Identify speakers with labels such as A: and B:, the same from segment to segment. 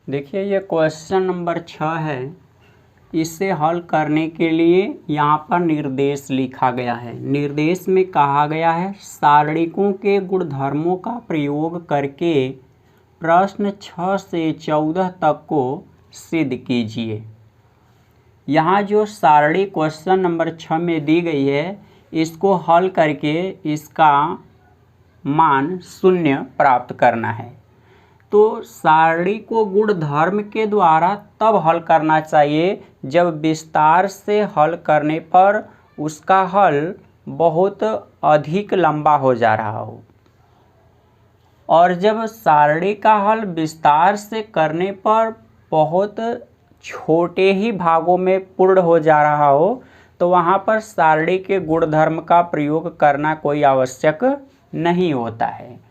A: देखिए ये question number 6 है। इसे हल करने के लिए यहाँ पर निर्देश लिखा गया है। निर्देश में कहा गया है सारणिकों के गुणधर्मों का प्रयोग करके प्रश्न 6 से 14 तक को सिद्ध कीजिए। यहाँ जो सारणी क्वेश्चन नंबर 6 में दी गई है, इसको हल करके इसका मान 0 प्राप्त करना है। तो सारणी को गुणधर्म के द्वारा तब हल करना चाहिए जब विस्तार से हल करने पर उसका हल बहुत अधिक लंबा हो जा रहा हो, और जब सारणी का हल विस्तार से करने पर बहुत छोटे ही भागों में पूर्ण हो जा रहा हो, तो वहाँ पर सारणी के गुणधर्म का प्रयोग करना कोई आवश्यक नहीं होता है।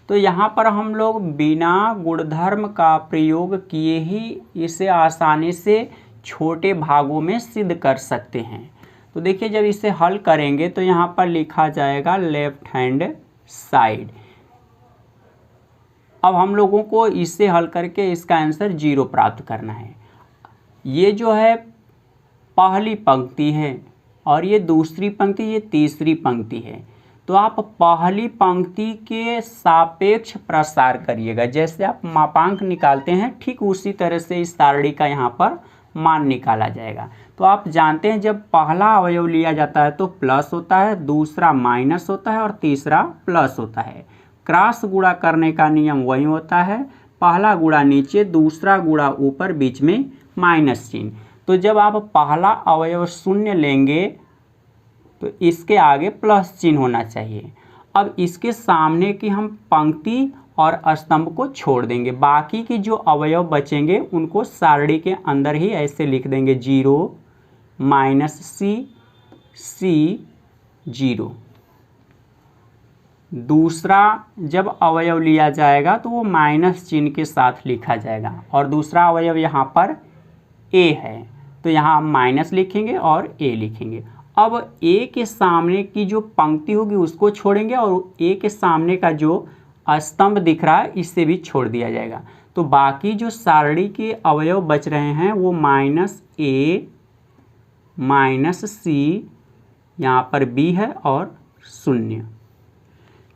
A: तो यहाँ पर हम लोग बिना गुणधर्म का प्रयोग किए ही इसे आसानी से छोटे भागों में सिद्ध कर सकते हैं। तो देखिए जब इसे हल करेंगे तो यहाँ पर लिखा जाएगा लेफ्ट हैंड साइड। अब हम लोगों को इसे हल करके इसका आंसर 0 प्राप्त करना है। ये जो है पहली पंक्ति है और ये दूसरी पंक्ति, ये तीसरी पंक्ति है। तो आप पहली पंक्ति के सापेक्ष प्रसार करिएगा। जैसे आप मापांक निकालते हैं ठीक उसी तरह से इस सारणी का यहाँ पर मान निकाला जाएगा। तो आप जानते हैं जब पहला अवयव लिया जाता है तो प्लस होता है, दूसरा माइनस होता है और तीसरा प्लस होता है। क्रॉस गुणा करने का नियम वही होता है, पहला गुणा नीचे, दूसरा गुणा ऊपर, बीच में माइनस चिन्ह। तो जब आप पहला अवयव 0 लेंगे तो इसके आगे प्लस चिन्ह होना चाहिए। अब इसके सामने की हम पंक्ति और स्तंभ को छोड़ देंगे, बाकी के जो अवयव बचेंगे उनको सारणी के अंदर ही ऐसे लिख देंगे 0 -c c 0। दूसरा जब अवयव लिया जाएगा तो वो माइनस चिन्ह के साथ लिखा जाएगा, और दूसरा अवयव यहाँ पर a है तो यहाँ हम माइनस लिखेंगे और a लिखेंगे। अब a के सामने की जो पंक्ति होगी उसको छोड़ेंगे और a के सामने का जो स्तंभ दिख रहा है इससे भी छोड़ दिया जाएगा। तो बाकी जो सारणी के अवयव बच रहे हैं वो -a -c, यहाँ पर b है और 0।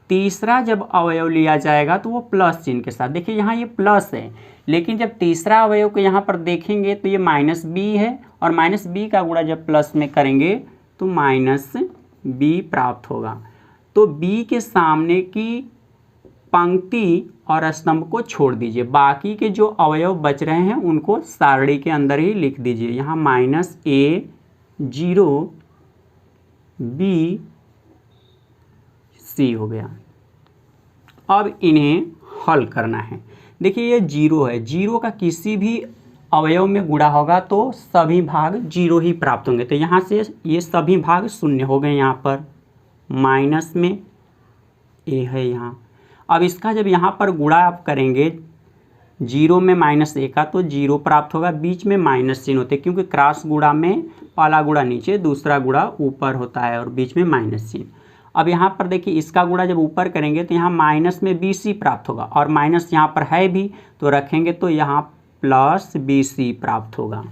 A: तीसरा जब अवयव लिया जाएगा तो वो प्लस चिन्ह के साथ, देखिए यहाँ ये प्लस है, लेकिन जब तीसरा अवयव को यहाँ पर देखेंगे तो ये -b है, और -b का गुणा जब प्लस में करेंगे तो -b प्राप्त होगा। तो b के सामने की पंक्ति और स्तंभ को छोड़ दीजिए, बाकी के जो अवयव बच रहे हैं उनको सारणी के अंदर ही लिख दीजिए। यहाँ -a 0 b c हो गया। अब इन्हें हल करना है। देखिए ये 0 है, 0 का किसी भी अवयव में गुणा होगा तो सभी भाग 0 ही प्राप्त होंगे। तो यहाँ से ये सभी भाग 0 हो गए। यहाँ पर माइनस में a है यहाँ। अब इसका जब यहाँ पर गुणा आप करेंगे 0 में -a का तो 0 प्राप्त होगा, बीच में माइनस चिन्ह होते हैं क्योंकि क्रॉस गुणा में पहला गुणा नीचे, दूसरा गुणा ऊपर होता है और बीच में माइनस चिन्ह। अब यहाँ पर देखिए इसका गुणा जब ऊपर करेंगे तो यहाँ माइनस में BC प्राप्त होगा, और माइनस यहाँ पर है भी तो रखेंगे तो यहाँ प्लस BC प्राप्त होगा।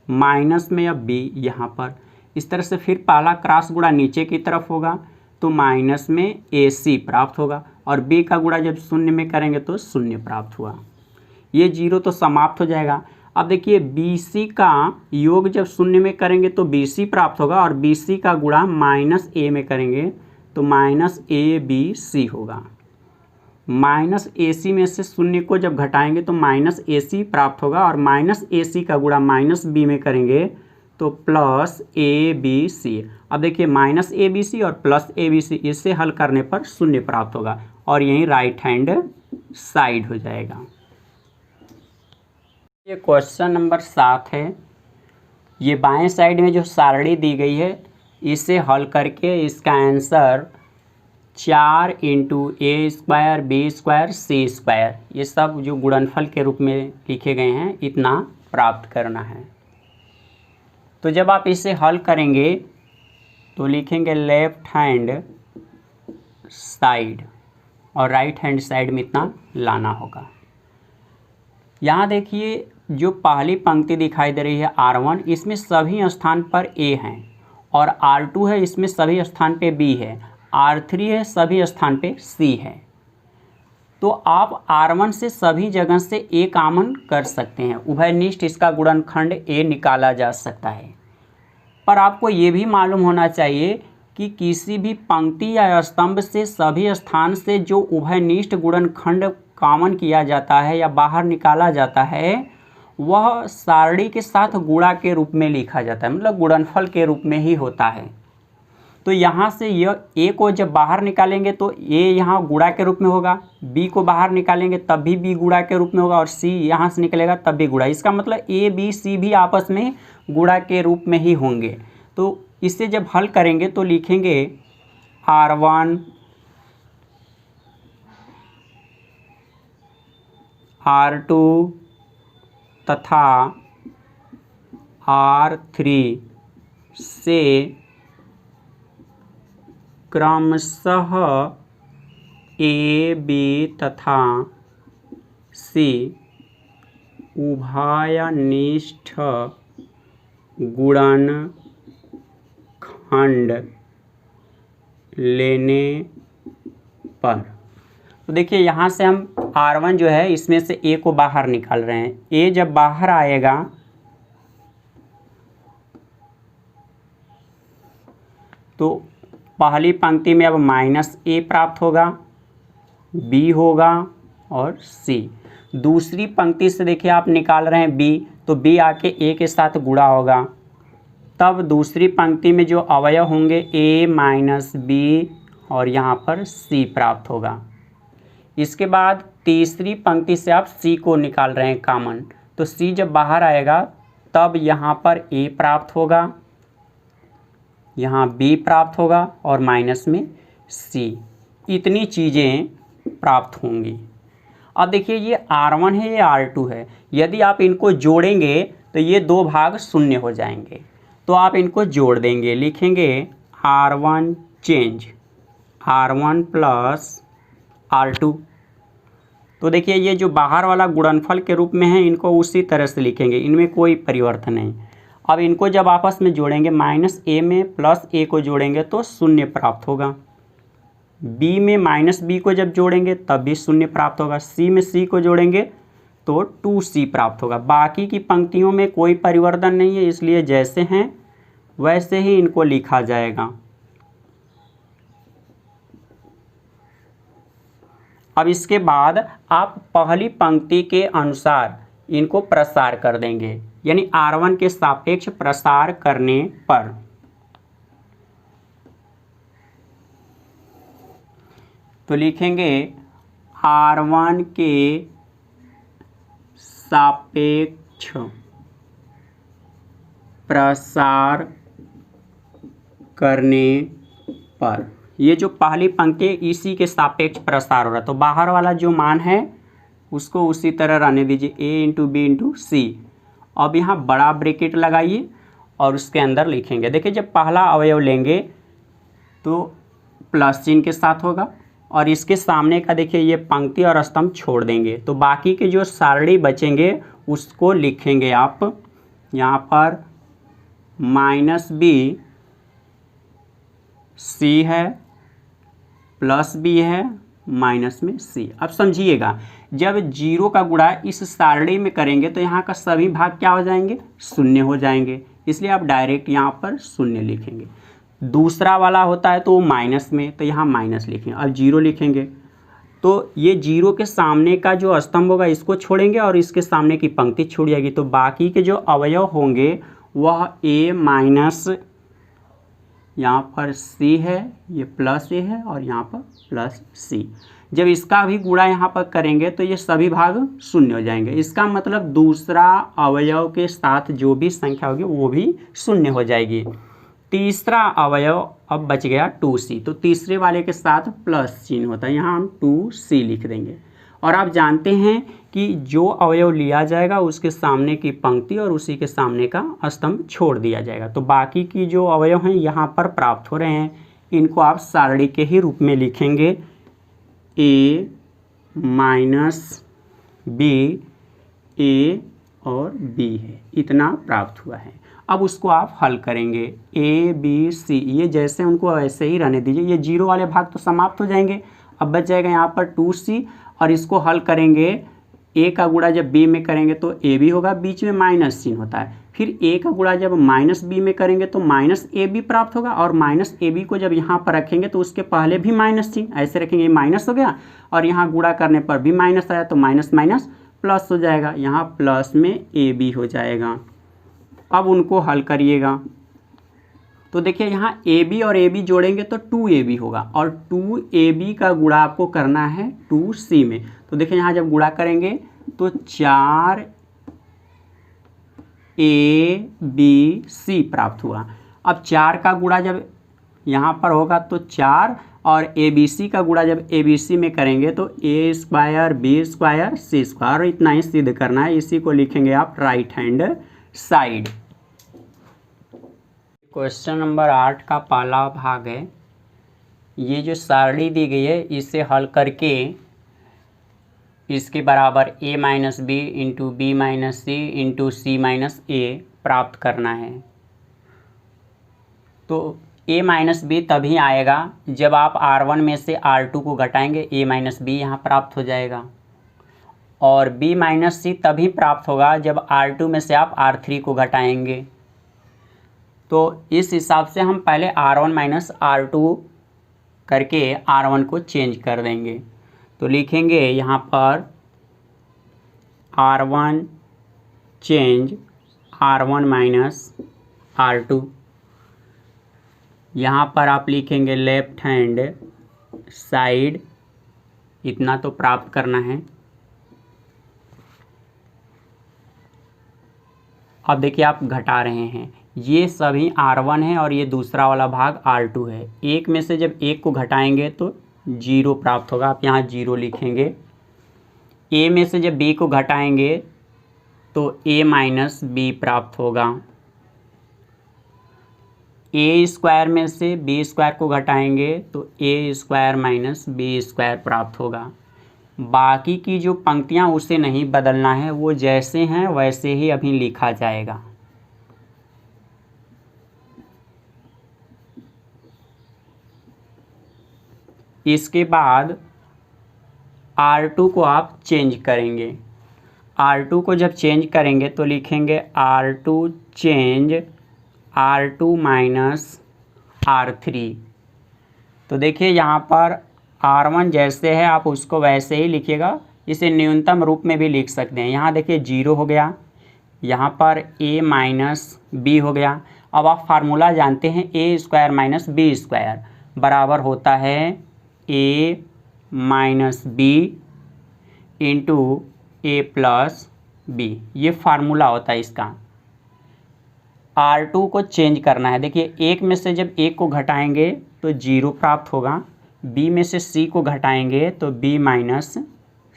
A: माइनस में अब B यहाँ पर, इस तरह से फिर पहला क्रॉस गुणा नीचे की तरफ होगा तो माइनस में AC प्राप्त होगा, और B का गुणा जब 0 में करेंगे तो 0 प्राप्त हुआ। ये 0 तो समाप्त हो जाएगा। अब देखिए BC का योग जब 0 में करेंगे तो BC प्राप्त होगा, और BC का गुणा -a में करेंगे तो -ABC होगा। -AC में से 0 को जब घटाएंगे तो -AC प्राप्त होगा, और -AC का गुणा -b में करेंगे तो +ABC। अब देखिए -ABC और +ABC, इससे हल करने पर 0 प्राप्त होगा, और यहीं राइट हैंड साइड हो जाएगा। ये क्वेश्चन नंबर 7 है। ये बाएं साइड में जो सारणी दी गई है इसे हल करके इसका आंसर 4 × a² b² c², ये सब जो गुणनफल के रूप में लिखे गए हैं इतना प्राप्त करना है। तो जब आप इसे हल करेंगे तो लिखेंगे लेफ्ट हैंड साइड और राइट हैंड साइड में इतना लाना होगा। यहाँ देखिए जो पहली पंक्ति दिखाई दे रही है R1, इसमें सभी स्थान पर A हैं, और R2 है, इसमें सभी स्थान पे B है, R3 है, सभी स्थान पे C है। तो आप R1 से सभी जगह से A कॉमन कर सकते हैं, उभयनिष्ठ इसका गुणनखंड A निकाला जा सकता है। पर आपको ये भी मालूम होना चाहिए कि किसी भी पंक्ति या स्तंभ से सभी स्थान से जो उभयनिष्ठ गुणनखंड कॉमन किया जाता है या बाहर निकाला जाता है, वह सारणी के साथ गुणा के रूप में लिखा जाता है, मतलब गुणनफल के रूप में ही होता है। तो यहाँ से यह A को जब बाहर निकालेंगे तो A यहाँ गुणा के रूप में होगा, B को बाहर निकालेंगे तब भी B गुणा के रूप में होगा, और C यहाँ से निकलेगा तब भी गुणा। इसका मतलब A B C भी आपस में गुणा के रूप में ही होंगे। तो इसे जब हल करेंगे तो लिखेंगे R1 R2 तथा R3 से क्रमशः A B तथा C उभयनिष्ठ गुणनखंड लेने पर। तो देखिए यहाँ से हम R1 जो है इसमें से A को बाहर निकाल रहे हैं। A जब बाहर आएगा तो पहली पंक्ति में अब -A प्राप्त होगा, B होगा और C। दूसरी पंक्ति से देखिए आप निकाल रहे हैं B, तो B आके A के साथ गुणा होगा, तब दूसरी पंक्ति में जो अवयव होंगे A माइनस B और यहाँ पर C प्राप्त होगा। इसके बाद तीसरी पंक्ति से आप C को निकाल रहे हैं कॉमन, तो C जब बाहर आएगा तब यहाँ पर A प्राप्त होगा, यहाँ B प्राप्त होगा और माइनस में C। इतनी चीज़ें प्राप्त होंगी। अब देखिए ये R1 है, ये R2 है, यदि आप इनको जोड़ेंगे तो ये दो भाग शून्य हो जाएंगे। तो आप इनको जोड़ देंगे, लिखेंगे R1 change R1 plus R2। तो देखिए ये जो बाहर वाला गुणनफल के रूप में है, इनको उसी तरह से लिखेंगे, इनमें कोई परिवर्तन नहीं। अब इनको जब आपस में जोड़ेंगे -A में +A को जोड़ेंगे तो शून्य प्राप्त होगा, B में -B को जब जोड़ेंगे तब भी शून्य प्राप्त होगा, C में C को जोड़ेंगे तो 2C प्राप्त होगा। बाकी की पंक्तियों में कोई परिवर्तन नहीं है, इसलिए जैसे हैं वैसे ही इनको लिखा जाएगा। अब इसके बाद आप पहली पंक्ति के अनुसार इनको प्रसार कर देंगे, यानी R1 के सापेक्ष प्रसार करने पर। तो लिखेंगे R1 के सापेक्ष प्रसार करने पर। ये जो पहली पंक्ति इसी के सापेक्ष प्रसार हो रहा है, तो बाहर वाला जो मान है उसको उसी तरह रहने दीजिए, A into B into C। अब यहाँ बड़ा ब्रैकेट लगाइए और उसके अंदर लिखेंगे। देखिए जब पहला अवयव लेंगे तो प्लस चिन्ह के साथ होगा, और इसके सामने का देखिए ये पंक्ति और स्तंभ छोड़ देंगे, तो बाकी के जो सारणी बचेंगे उसको लिखेंगे आप यहाँ पर -B C है, +B है, माइनस में C। अब समझिएगा जब 0 का गुणा इस सारणी में करेंगे तो यहाँ का सभी भाग क्या हो जाएंगे, शून्य हो जाएंगे, इसलिए आप डायरेक्ट यहाँ पर शून्य लिखेंगे। दूसरा वाला होता है तो वो माइनस में, तो यहाँ माइनस लिखेंगे। अब 0 लिखेंगे तो ये 0 के सामने का जो स्तंभ होगा इसको छोड़ेंगे और इसके सामने की पंक्ति छूट जाएगी, तो बाकी के जो अवयव होंगे वह A माइनस यहाँ पर C है, ये +A है और यहाँ पर +C। जब इसका भी गुणा यहाँ पर करेंगे तो ये सभी भाग शून्य हो जाएंगे। इसका मतलब दूसरा अवयव के साथ जो भी संख्या होगी वो भी शून्य हो जाएगी। तीसरा अवयव अब बच गया 2C, तो तीसरे वाले के साथ प्लस चिन्ह होता है, यहाँ हम 2C लिख देंगे। और आप जानते हैं कि जो अवयव लिया जाएगा उसके सामने की पंक्ति और उसी के सामने का स्तंभ छोड़ दिया जाएगा, तो बाकी की जो अवयव हैं यहाँ पर प्राप्त हो रहे हैं, इनको आप सारणी के ही रूप में लिखेंगे। A माइनस B ए और बी है, इतना प्राप्त हुआ है। अब उसको आप हल करेंगे, ए बी सी, ये जैसे उनको वैसे ही रहने दीजिए, ये जीरो वाले भाग तो समाप्त हो जाएंगे। अब बच जाएगा यहाँ पर 2c, और इसको हल करेंगे, ए का गुणा जब बी में करेंगे तो ए बी होगा, बीच में माइनस चिन्ह होता है। फिर ए का गुणा जब माइनस बी में करेंगे तो माइनस ए बी प्राप्त होगा, और माइनस ए बी को जब यहाँ पर रखेंगे तो उसके पहले भी माइनस चिन्ह ऐसे रखेंगे, माइनस हो गया, और यहाँ गुणा करने पर भी माइनस आया तो माइनस माइनस प्लस हो जाएगा, यहाँ प्लस में ए बी हो जाएगा। अब उनको हल करिएगा तो देखिए यहाँ ए बी और ए बी जोड़ेंगे तो 2ab होगा, और 2ab का गुणा आपको करना है 2c में। तो देखिए यहाँ जब गुणा करेंगे तो 4abc प्राप्त हुआ। अब 4 का गुणा जब यहाँ पर होगा तो 4, और abc का गुणा जब abc में करेंगे तो a square b square c square, इतना ही सिद्ध करना है। इसी को लिखेंगे आप right hand side. Question number 8 का पहला भाग है। ये जो सारणी दी गई है इसे हल करके इसके बराबर a minus b into b minus c into c minus a प्राप्त करना है। तो a माइनस बी तभी आएगा जब आप r1 में से r2 को घटाएंगे, a माइनस बी यहाँ प्राप्त हो जाएगा। और b माइनस सी तभी प्राप्त होगा जब r2 में से आप r3 को घटाएंगे। तो इस हिसाब से हम पहले r1 माइनस r2 करके r1 को चेंज कर देंगे। तो लिखेंगे यहाँ पर r1 change r1 minus r2। यहाँ पर आप लिखेंगे लेफ्ट हैंड साइड, इतना तो प्राप्त करना है। अब देखिए आप घटा रहे हैं, ये सभी r1 है और ये दूसरा वाला भाग r2 है। एक में से जब एक को घटाएंगे तो 0 प्राप्त होगा, आप यहाँ 0 लिखेंगे। a में से जब b को घटाएंगे तो a माइनस b प्राप्त होगा। a स्क्वायर में से b स्क्वायर को घटाएंगे तो a square minus b square प्राप्त होगा। बाकी की जो पंक्तियाँ उसे नहीं बदलना है, वो जैसे हैं वैसे ही अभी लिखा जाएगा। इसके बाद R2 को आप चेंज करेंगे। R2 को जब चेंज करेंगे तो लिखेंगे R2 change R2 minus R3। तो देखिए यहाँ पर R1 जैसे है आप उसको वैसे ही लिखिएगा, इसे न्यूनतम रूप में भी लिख सकते हैं। यहाँ देखिए 0 हो गया, यहाँ पर a माइनस b हो गया। अब आप फार्मूला जानते हैं, a square minus b square बराबर होता है a minus b into a plus b, ये फार्मूला होता है इसका। R2 को चेंज करना है। देखिए एक में से जब एक को घटाएंगे तो 0 प्राप्त होगा, b में से c को घटाएंगे तो b माइनस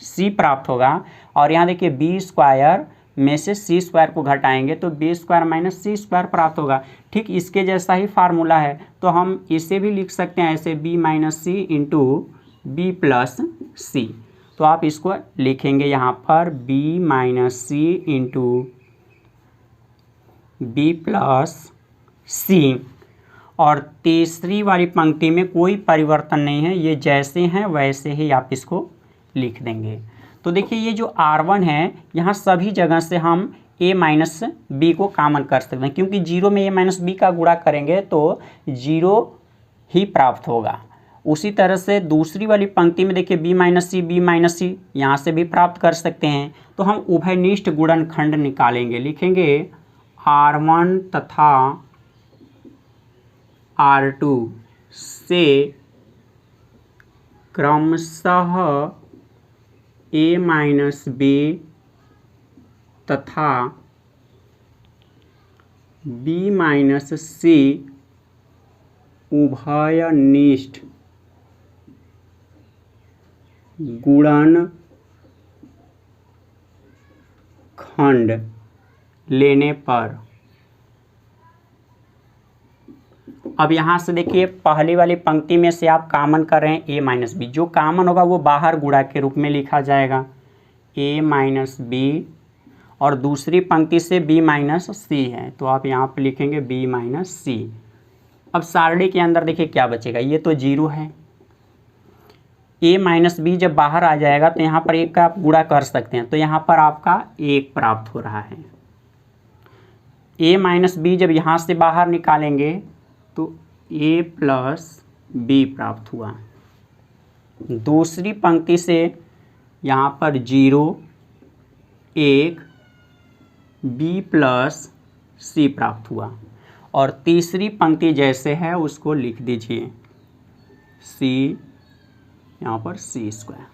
A: c प्राप्त होगा, और यहाँ देखिए b स्क्वायर में से c स्क्वायर को घटाएंगे तो b square minus c square प्राप्त होगा। ठीक इसके जैसा ही फार्मूला है, तो हम इसे भी लिख सकते हैं ऐसे b minus c into B plus सी। तो आप इसको लिखेंगे यहाँ पर b minus c into B plus सी। और तीसरी वाली पंक्ति में कोई परिवर्तन नहीं है, ये जैसे हैं वैसे ही आप इसको लिख देंगे। तो देखिए ये जो R1 है, यहाँ सभी जगह से हम a माइनस बी को कॉमन कर सकते हैं, क्योंकि 0 में a माइनस बी का गुणा करेंगे तो 0 ही प्राप्त होगा। उसी तरह से दूसरी वाली पंक्ति में देखिए b माइनस सी यहाँ से भी प्राप्त कर सकते हैं। तो हम उभयनिष्ठ गुणनखंड निकालेंगे, लिखेंगे R1 तथा R2 से क्रमशः a माइनस बी तथा b माइनस सी उभयनिष्ठ गुणनखंड लेने पर। अब यहाँ से देखिए पहली वाली पंक्ति में से आप कॉमन कर रहे हैं a माइनस बी, जो कॉमन होगा वो बाहर गुणा के रूप में लिखा जाएगा। a माइनस बी और दूसरी पंक्ति से b माइनस सी है, तो आप यहाँ पर लिखेंगे b माइनस सी। अब सारणी के अंदर देखिए क्या बचेगा, ये तो 0 है, a माइनस बी जब बाहर आ जाएगा तो यहाँ पर एक का आप गुणा कर सकते हैं, तो यहाँ पर आपका 1 प्राप्त हो रहा है। a माइनस बी जब यहाँ से बाहर निकालेंगे तो a प्लस बी प्राप्त हुआ। दूसरी पंक्ति से यहाँ पर 0 1 b प्लस सी प्राप्त हुआ, और तीसरी पंक्ति जैसे है उसको लिख दीजिए c, यहाँ पर सी स्क्वायर।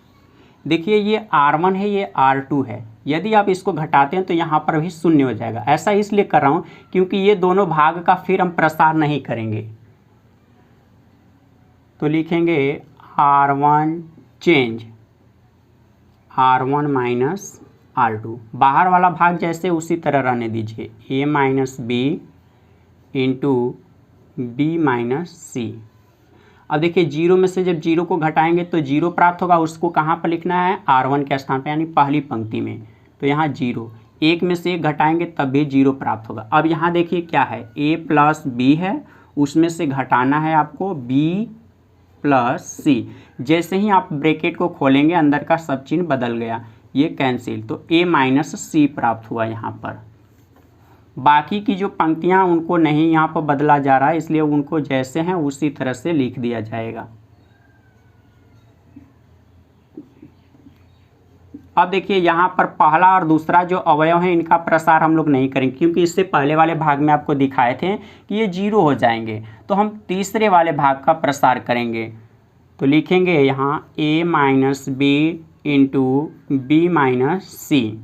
A: देखिए ये R1 है, ये R2 है, यदि आप इसको घटाते हैं तो यहाँ पर भी शून्य हो जाएगा। ऐसा इसलिए कर रहा हूँ क्योंकि ये दोनों भाग का फिर हम प्रसार नहीं करेंगे। तो लिखेंगे R1 change R1 minus R2, बाहर वाला भाग जैसे उसी तरह रहने दीजिए, a minus b into b minus c. अब देखिए 0 में से जब 0 को घटाएंगे तो 0 प्राप्त होगा, उसको कहाँ पर लिखना है, R1 के स्थान पर, यानी पहली पंक्ति में। तो यहाँ 0, 1 में से 1 घटाएंगे तब भी 0 प्राप्त होगा। अब यहाँ देखिए क्या है, a प्लस बी है, उसमें से घटाना है आपको b प्लस सी। जैसे ही आप ब्रैकेट को खोलेंगे अंदर का सब चिन्ह बदल गया, ये कैंसिल, तो a माइनस सी प्राप्त हुआ यहाँ पर। बाकी की जो पंक्तियाँ उनको नहीं यहाँ पर बदला जा रहा है, इसलिए उनको जैसे हैं उसी तरह से लिख दिया जाएगा। अब देखिए यहाँ पर पहला और दूसरा जो अवयव है इनका प्रसार हम लोग नहीं करेंगे, क्योंकि इससे पहले वाले भाग में आपको दिखाए थे कि ये 0 हो जाएंगे, तो हम तीसरे वाले भाग का प्रसार करेंगे। तो लिखेंगे यहाँ a minus b into b minus c.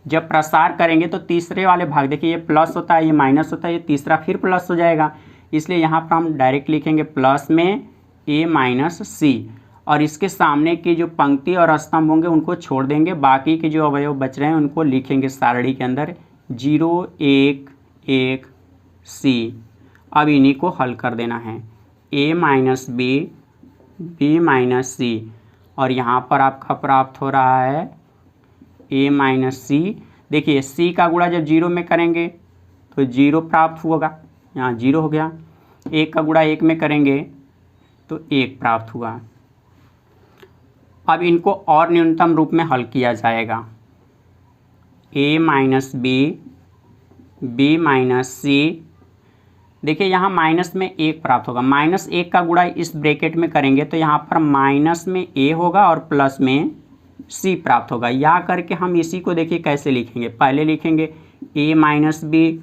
A: जब प्रसार करेंगे तो तीसरे वाले भाग, देखिए ये प्लस होता है, ये माइनस होता है, ये तीसरा फिर प्लस हो जाएगा, इसलिए यहाँ पर हम डायरेक्ट लिखेंगे प्लस में a माइनस सी, और इसके सामने की जो पंक्ति और स्तंभ होंगे उनको छोड़ देंगे, बाकी के जो अवयव बच रहे हैं उनको लिखेंगे सारणी के अंदर 0 1 1 सी। अब इन्हीं को हल कर देना है, a minus b b minus c, और यहाँ पर आपका प्राप्त हो रहा है a माइनस सी। देखिए c का गुणा जब 0 में करेंगे तो 0 प्राप्त होगा, यहाँ 0 हो गया। 1 का गुणा 1 में करेंगे तो 1 प्राप्त हुआ। अब इनको और न्यूनतम रूप में हल किया जाएगा, a minus b b minus c. देखिए यहाँ माइनस में 1 प्राप्त होगा, माइनस 1 का गुणा इस ब्रैकेट में करेंगे तो यहाँ पर माइनस में a होगा और प्लस में c प्राप्त होगा। या करके हम इसी को देखिए कैसे लिखेंगे, पहले लिखेंगे a माइनस बी,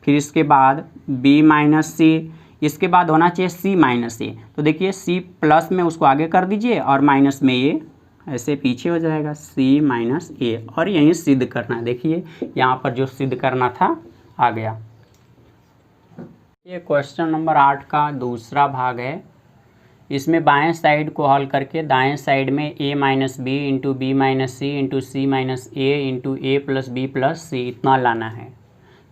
A: फिर इसके बाद b माइनस सी, इसके बाद होना चाहिए c माइनस ए। तो देखिए c प्लस में उसको आगे कर दीजिए और माइनस में ये ऐसे पीछे हो जाएगा, c माइनस ए, और यहीं सिद्ध करना है। देखिए यहाँ पर जो सिद्ध करना था आ गया। ये क्वेश्चन नंबर 8 का दूसरा भाग है। इसमें बाएं साइड को हल करके दाएं साइड में a minus b into b minus c into c minus a into a plus b plus c इतना लाना है।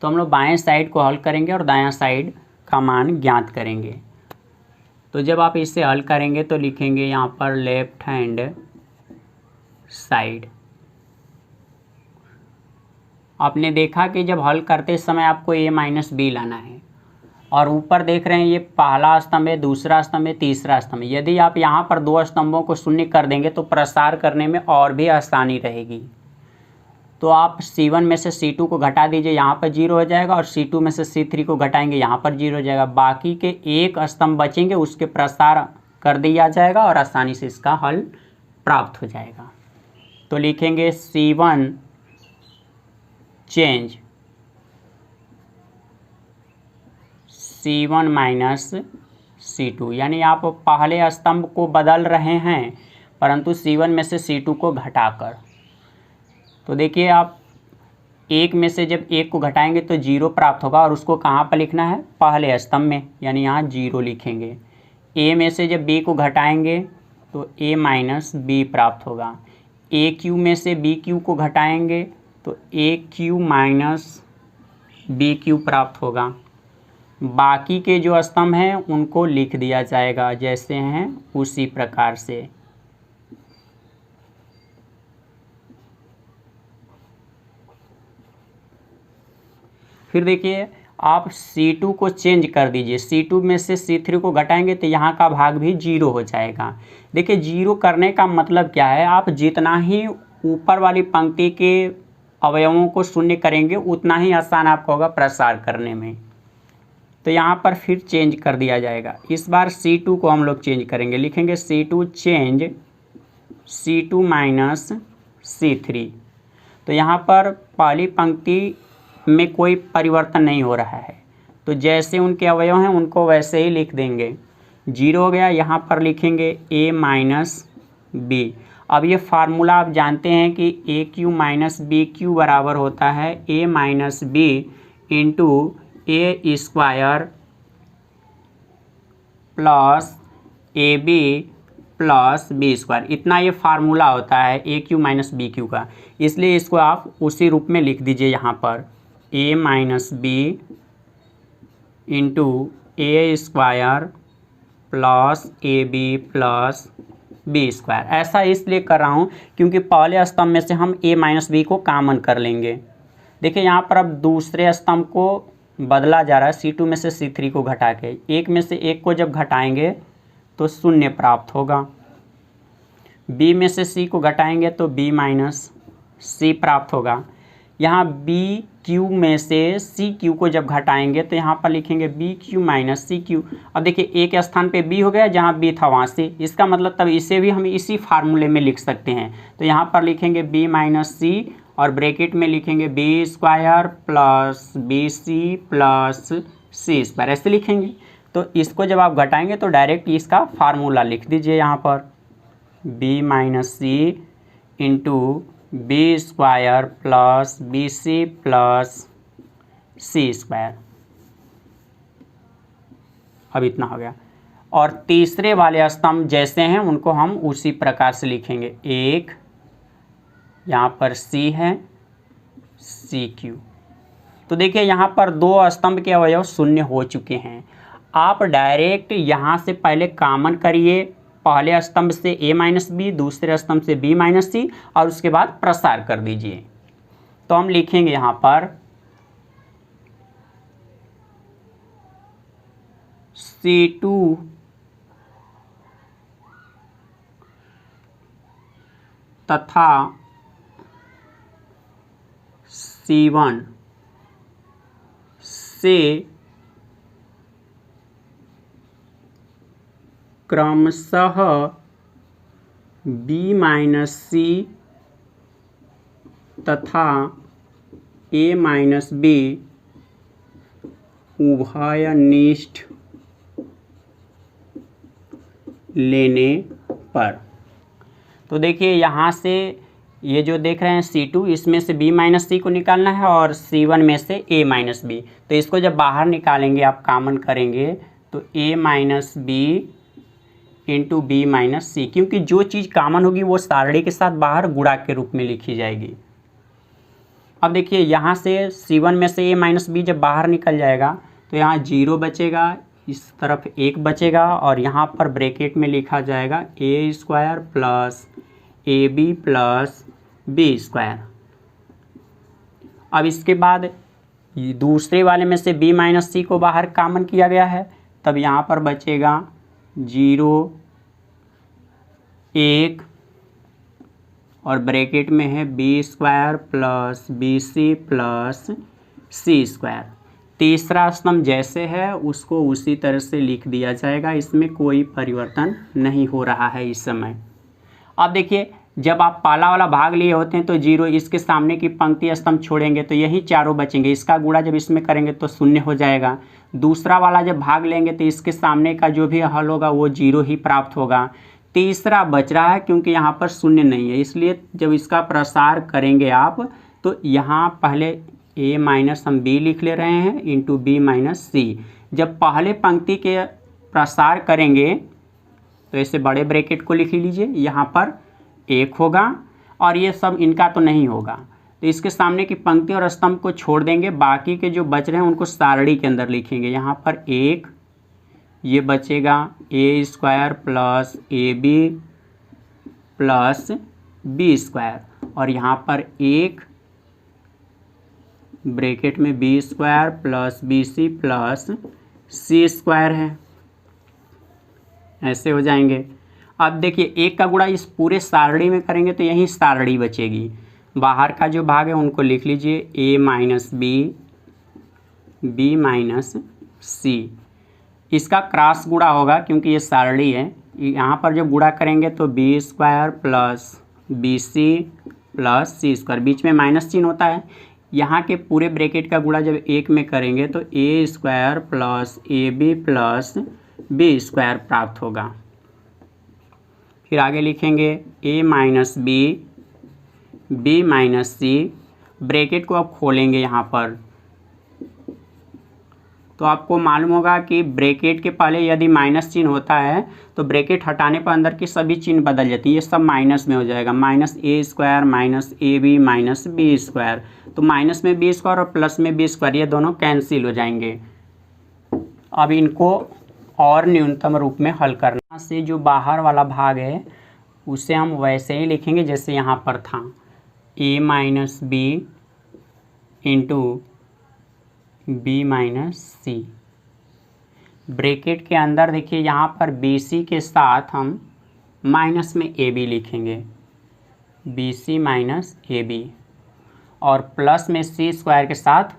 A: तो हम लोग बाएं साइड को हल करेंगे और दायां साइड का मान ज्ञात करेंगे। तो जब आप इसे हल करेंगे तो लिखेंगे यहाँ पर लेफ्ट हैंड साइड। आपने देखा कि जब हल करते समय आपको a माइनस बी लाना है, और ऊपर देख रहे हैं ये पहला स्तंभ है, दूसरा स्तंभ है, तीसरा स्तंभ है। यदि आप यहाँ पर 2 स्तंभों को शून्य कर देंगे तो प्रसार करने में और भी आसानी रहेगी। तो आप C1 में से C2 को घटा दीजिए, यहाँ पर 0 हो जाएगा, और C2 में से C3 को घटाएंगे, यहाँ पर 0 हो जाएगा। बाकी के एक स्तंभ बचेंगे उसके प्रसार कर दिया जाएगा और आसानी से इसका हल प्राप्त हो जाएगा। तो लिखेंगे C1 change C1 minus C2, यानी आप पहले स्तंभ को बदल रहे हैं परंतु C1 में से C2 को घटाकर। तो देखिए आप 1 में से जब 1 को घटाएंगे तो 0 प्राप्त होगा, और उसको कहाँ पर लिखना है, पहले स्तंभ में, यानी यहाँ 0 लिखेंगे। a में से जब b को घटाएंगे तो a माइनस बी प्राप्त होगा। a क्यू में से b क्यू को घटाएंगे तो a q minus b q प्राप्त होगा। बाकी के जो स्तंभ हैं उनको लिख दिया जाएगा जैसे हैं उसी प्रकार से। फिर देखिए आप C2 को चेंज कर दीजिए, C2 में से C3 को घटाएंगे तो यहाँ का भाग भी 0 हो जाएगा। देखिए 0 करने का मतलब क्या है, आप जितना ही ऊपर वाली पंक्ति के अवयवों को शून्य करेंगे उतना ही आसान आपको होगा प्रसार करने में। तो यहाँ पर फिर चेंज कर दिया जाएगा। इस बार C2 को हम लोग चेंज करेंगे, लिखेंगे C2 change C2 minus C3। तो यहाँ पर पहली पंक्ति में कोई परिवर्तन नहीं हो रहा है, तो जैसे उनके अवयव हैं उनको वैसे ही लिख देंगे। 0 हो गया, यहाँ पर लिखेंगे A माइनस B। अब ये फार्मूला आप जानते हैं कि AQ माइनस BQ बराबर होता है A minus B into A square plus AB plus B square, इतना ये फार्मूला होता है AQ माइनस BQ का। इसलिए इसको आप उसी रूप में लिख दीजिए यहाँ पर A minus B into A square plus AB plus B square. ऐसा इसलिए कर रहा हूँ क्योंकि पहले स्तंभ में से हम A माइनस B को कॉमन कर लेंगे। देखिए यहाँ पर अब दूसरे स्तंभ को बदला जा रहा है, C2 में से C3 को घटा के, एक में से एक को जब घटाएंगे तो शून्य प्राप्त होगा। B में से C को घटाएंगे तो B माइनस C प्राप्त होगा। यहाँ BQ में से CQ को जब घटाएंगे तो यहाँ पर लिखेंगे BQ माइनस CQ। अब देखिए एक स्थान पे B हो गया, जहाँ B था वहाँ से, इसका मतलब तब इसे भी हम इसी फार्मूले में लिख सकते हैं। तो यहाँ पर लिखेंगे B माइनस C और ब्रैकेट में लिखेंगे B square plus BC plus C square, ऐसे लिखेंगे। तो इसको जब आप घटाएंगे तो डायरेक्ट इसका फार्मूला लिख दीजिए यहाँ पर B minus C into B square plus BC plus C square. अब इतना हो गया। और तीसरे वाले स्तंभ जैसे हैं उनको हम उसी प्रकार से लिखेंगे। एक यहाँ पर C है, CQ। तो देखिए यहाँ पर दो स्तंभ के अवयव शून्य हो चुके हैं। आप डायरेक्ट यहाँ से पहले कॉमन करिए, पहले स्तंभ से A माइनस B, दूसरे स्तंभ से B माइनस C, और उसके बाद प्रसार कर दीजिए। तो हम लिखेंगे यहाँ पर C2 तथा C1 से क्रमशः B माइनस C तथा A माइनस B उभयनिष्ठ लेने पर। तो देखिए यहाँ से ये जो देख रहे हैं C2, इसमें से B माइनस C को निकालना है और C1 में से A माइनस B। तो इसको जब बाहर निकालेंगे, आप कॉमन करेंगे तो A minus B into B minus C, क्योंकि जो चीज़ कॉमन होगी वो सारणी के साथ बाहर गुणा के रूप में लिखी जाएगी। अब देखिए यहाँ से C1 में से A माइनस B जब बाहर निकल जाएगा तो यहाँ 0 बचेगा, इस तरफ 1 बचेगा, और यहाँ पर ब्रैकेट में लिखा जाएगा A square plus AB plus B square. अब इसके बाद दूसरे वाले में से B माइनस C को बाहर कॉमन किया गया है, तब यहाँ पर बचेगा 0 1 और ब्रैकेट में है B square plus BC plus C square. तीसरा स्तंभ जैसे है उसको उसी तरह से लिख दिया जाएगा, इसमें कोई परिवर्तन नहीं हो रहा है इस समय। अब देखिए जब आप पहला वाला भाग लिए होते हैं तो 0, इसके सामने की पंक्ति स्तंभ छोड़ेंगे तो यही चारों बचेंगे, इसका गुणा जब इसमें करेंगे तो 0 हो जाएगा। दूसरा वाला जब भाग लेंगे तो इसके सामने का जो भी हल होगा वो 0 ही प्राप्त होगा। तीसरा बच रहा है क्योंकि यहाँ पर 0 नहीं है, इसलिए जब इसका प्रसार करेंगे आप तो यहाँ पहले A माइनस हम B लिख ले रहे हैं इंटू B माइनस C। जब पहले पंक्ति के प्रसार करेंगे तो ऐसे बड़े ब्रैकेट को लिख लीजिए, यहाँ पर 1 होगा और ये सब इनका तो नहीं होगा, तो इसके सामने की पंक्ति और स्तंभ को छोड़ देंगे, बाकी के जो बच रहे हैं उनको सारणी के अंदर लिखेंगे। यहाँ पर 1, ये बचेगा A square plus AB plus B square, और यहाँ पर 1 ब्रैकेट में b square plus b c plus c square है, ऐसे हो जाएंगे। अब देखिए एक का गुणा इस पूरे सारणी में करेंगे तो यही सारणी बचेगी, बाहर का जो भाग है उनको लिख लीजिए ए माइनस बी माइनस सी। इसका क्रॉस गुणा होगा क्योंकि ये सारणी है, यहाँ पर जब गुणा करेंगे तो b square plus b c plus c square, बीच में माइनस चिन्ह होता है। यहाँ के पूरे ब्रैकेट का गुणा जब एक में करेंगे तो a square plus a b plus b square प्राप्त होगा। फिर आगे लिखेंगे a minus b minus c, bracket को अब खोलेंगे यहाँ पर तो आपको मालूम होगा कि ब्रैकेट के पहले यदि माइनस चिन्ह होता है तो ब्रैकेट हटाने पर अंदर की सभी चिन्ह बदल जाती है, ये सब माइनस में हो जाएगा, minus a square minus a b minus b square. तो माइनस में बी स्क्वायर और प्लस में बी स्क्वायर ये दोनों कैंसिल हो जाएंगे। अब इनको और न्यूनतम रूप में हल करना से जो बाहर वाला भाग है उसे हम वैसे ही लिखेंगे जैसे यहाँ पर था, a minus b into b minus c. Bracket के अंदर देखिए यहाँ पर बी सी के साथ हम माइनस में ए बी लिखेंगे, b c minus a b, और प्लस में सी स्क्वायर के साथ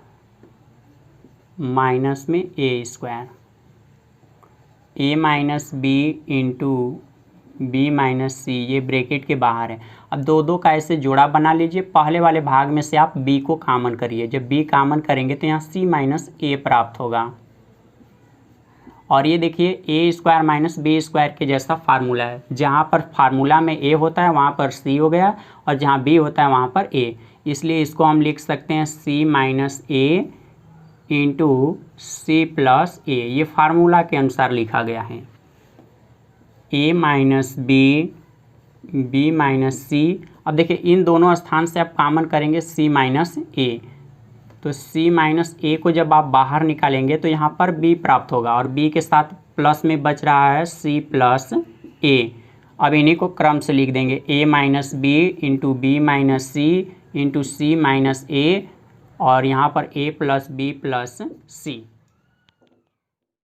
A: माइनस में a square, a minus b into b minus c, ये ब्रैकेट के बाहर है। अब दो का ऐसे जोड़ा बना लीजिए, पहले वाले भाग में से आप b को कॉमन करिए, जब b कॉमन करेंगे तो यहाँ c माइनस ए प्राप्त होगा। और ये देखिए ए स्क्वायर माइनस बी स्क्वायर के जैसा फार्मूला है, जहाँ पर फार्मूला में a होता है वहाँ पर c हो गया और जहाँ b होता है वहाँ पर a, इसलिए इसको हम लिख सकते हैं c minus a into C plus ए, ये फार्मूला के अनुसार लिखा गया है। ए माइनस बी माइनस सी, अब देखिए इन दोनों स्थान से आप कॉमन करेंगे c माइनस ए, तो c माइनस ए को जब आप बाहर निकालेंगे तो यहाँ पर b प्राप्त होगा और b के साथ प्लस में बच रहा है c प्लस ए। अब इन्हीं को क्रम से लिख देंगे, a minus b into b minus c into c minus a, और यहाँ पर a plus b plus C.